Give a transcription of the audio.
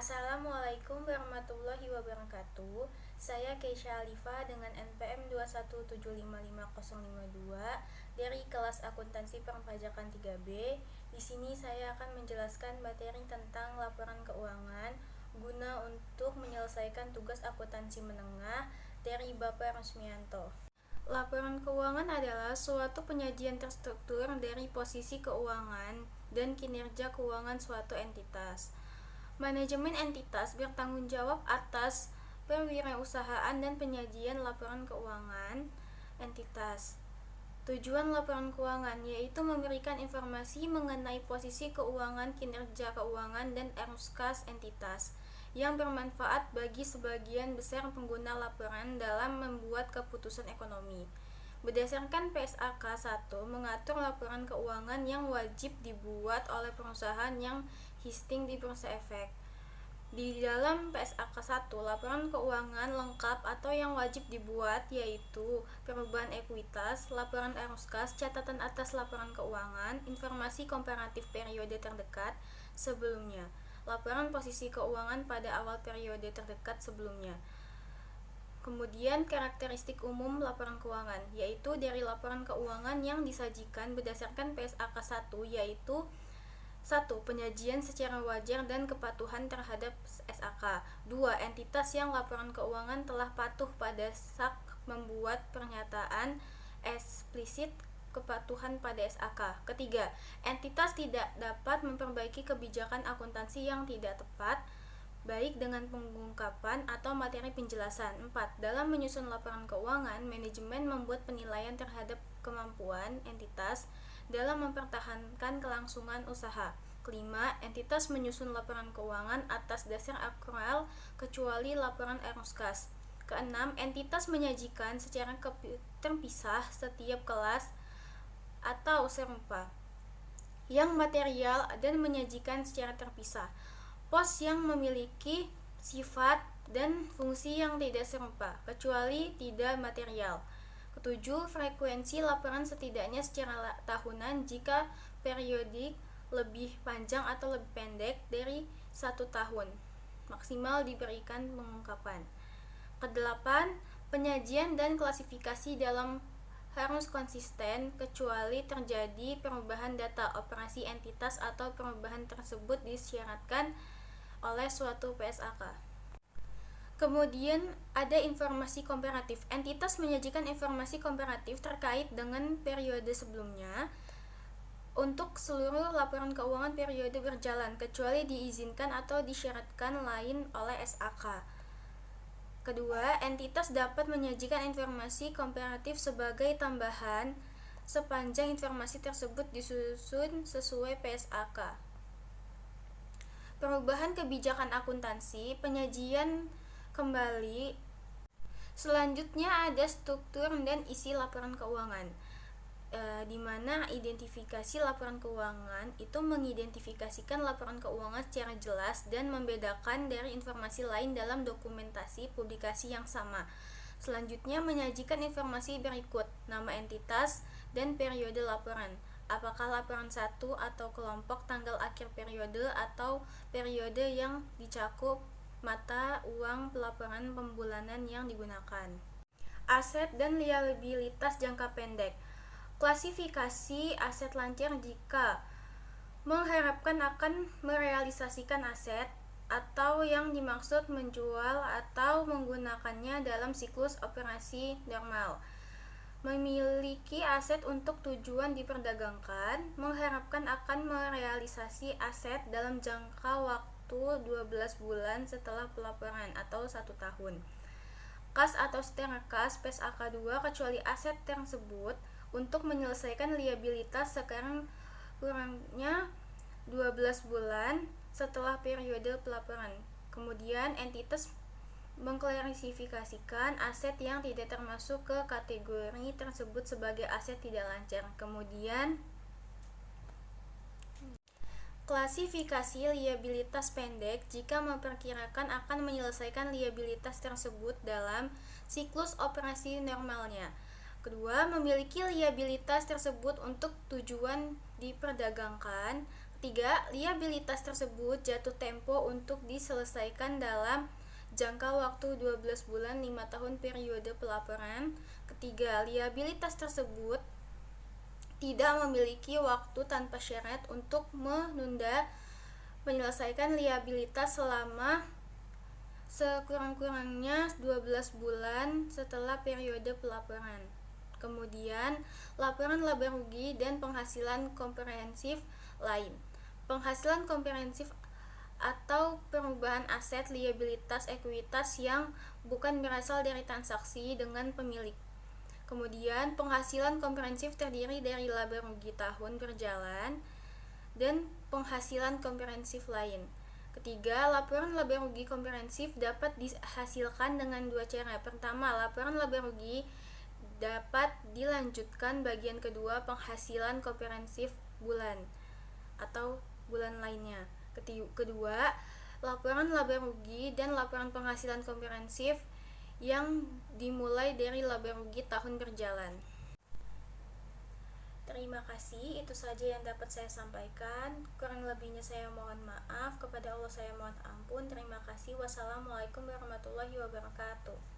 Assalamualaikum warahmatullahi wabarakatuh. Saya Keisha Alifa dengan NPM 217555052 dari kelas Akuntansi Perpajakan 3B. Di sini saya akan menjelaskan materi tentang laporan keuangan guna untuk menyelesaikan tugas akuntansi menengah dari Bapak Rusmianto. Laporan keuangan adalah suatu penyajian terstruktur dari posisi keuangan dan kinerja keuangan suatu entitas. Manajemen entitas bertanggung jawab atas perwirausahaan dan penyajian laporan keuangan entitas. Tujuan laporan keuangan yaitu memberikan informasi mengenai posisi keuangan, kinerja keuangan, dan arus kas entitas yang bermanfaat bagi sebagian besar pengguna laporan dalam membuat keputusan ekonomi. Berdasarkan PSAK 1 mengatur laporan keuangan yang wajib dibuat oleh perusahaan yang listing di Bursa Efek. Di dalam PSAK 1, laporan keuangan lengkap atau yang wajib dibuat yaitu perubahan ekuitas, laporan arus kas, catatan atas laporan keuangan, informasi komparatif periode terdekat sebelumnya, laporan posisi keuangan pada awal periode terdekat sebelumnya. Kemudian karakteristik umum laporan keuangan, yaitu dari laporan keuangan yang disajikan berdasarkan PSAK 1 yaitu 1. Penyajian secara wajar dan kepatuhan terhadap SAK. 2. Entitas yang laporan keuangan telah patuh pada SAK membuat pernyataan eksplisit kepatuhan pada SAK. Ketiga, entitas tidak dapat memperbaiki kebijakan akuntansi yang tidak tepat, baik dengan pengungkapan atau materi penjelasan. 4. Dalam menyusun laporan keuangan, manajemen membuat penilaian terhadap kemampuan entitas dalam mempertahankan kelangsungan usaha. Kelima, entitas menyusun laporan keuangan atas dasar akrual kecuali laporan arus kas. Keenam, entitas menyajikan secara terpisah setiap kelas atau serupa yang material dan menyajikan secara terpisah pos yang memiliki sifat dan fungsi yang tidak serupa kecuali tidak material. Ketujuh, frekuensi laporan setidaknya secara tahunan jika periodik lebih panjang atau lebih pendek dari 1 tahun. Maksimal diberikan pengungkapan. Kedelapan, penyajian dan klasifikasi dalam harus konsisten kecuali terjadi perubahan data operasi entitas atau perubahan tersebut disyaratkan oleh suatu PSAK. Kemudian ada informasi komparatif. Entitas menyajikan informasi komparatif terkait dengan periode sebelumnya untuk seluruh laporan keuangan periode berjalan kecuali diizinkan atau disyaratkan lain oleh SAK. Kedua, entitas dapat menyajikan informasi komparatif sebagai tambahan sepanjang informasi tersebut disusun sesuai PSAK. Perubahan kebijakan akuntansi, penyajian kembali. Selanjutnya ada struktur dan isi laporan keuangan, di mana identifikasi laporan keuangan itu mengidentifikasikan laporan keuangan secara jelas dan membedakan dari informasi lain dalam dokumentasi publikasi yang sama. Selanjutnya menyajikan informasi berikut: nama entitas dan periode laporan. Apakah laporan satu atau kelompok, tanggal akhir periode atau periode yang dicakup, mata uang pelaporan pembulanan yang digunakan. Aset dan liabilitas jangka pendek. Klasifikasi aset lancar jika mengharapkan akan merealisasikan aset atau yang dimaksud menjual atau menggunakannya dalam siklus operasi normal. Memiliki aset untuk tujuan diperdagangkan, mengharapkan akan merealisasi aset dalam jangka waktu 12 bulan setelah pelaporan atau 1 tahun. Kas atau secara kas PSAK 2 kecuali aset tersebut untuk menyelesaikan liabilitas sekarang kurangnya 12 bulan setelah periode pelaporan. Kemudian entitas mengklasifikasikan aset yang tidak termasuk ke kategori tersebut sebagai aset tidak lancar. Kemudian klasifikasi liabilitas pendek jika memperkirakan akan menyelesaikan liabilitas tersebut dalam siklus operasi normalnya. Kedua, memiliki liabilitas tersebut untuk tujuan diperdagangkan. Ketiga, liabilitas tersebut jatuh tempo untuk diselesaikan dalam jangka waktu 12 bulan 5 tahun periode pelaporan. Ketiga, liabilitas tersebut tidak memiliki waktu tanpa syarat untuk menunda menyelesaikan liabilitas selama sekurang-kurangnya 12 bulan setelah periode pelaporan. Kemudian, laporan laba rugi dan penghasilan komprehensif lain. Penghasilan komprehensif atau perubahan aset, liabilitas, ekuitas yang bukan berasal dari transaksi dengan pemilik. Kemudian, penghasilan komprehensif terdiri dari laba rugi tahun berjalan dan penghasilan komprehensif lain. Ketiga, laporan laba rugi komprehensif dapat dihasilkan dengan dua cara. Pertama, laporan laba rugi dapat dilanjutkan bagian kedua penghasilan komprehensif bulan atau bulan lainnya. Kedua, laporan laba rugi dan laporan penghasilan komprehensif yang dimulai dari laba rugi tahun berjalan. Terima kasih, itu saja yang dapat saya sampaikan. Kurang lebihnya saya mohon maaf. Kepada Allah saya mohon ampun. Terima kasih. Wassalamualaikum warahmatullahi wabarakatuh.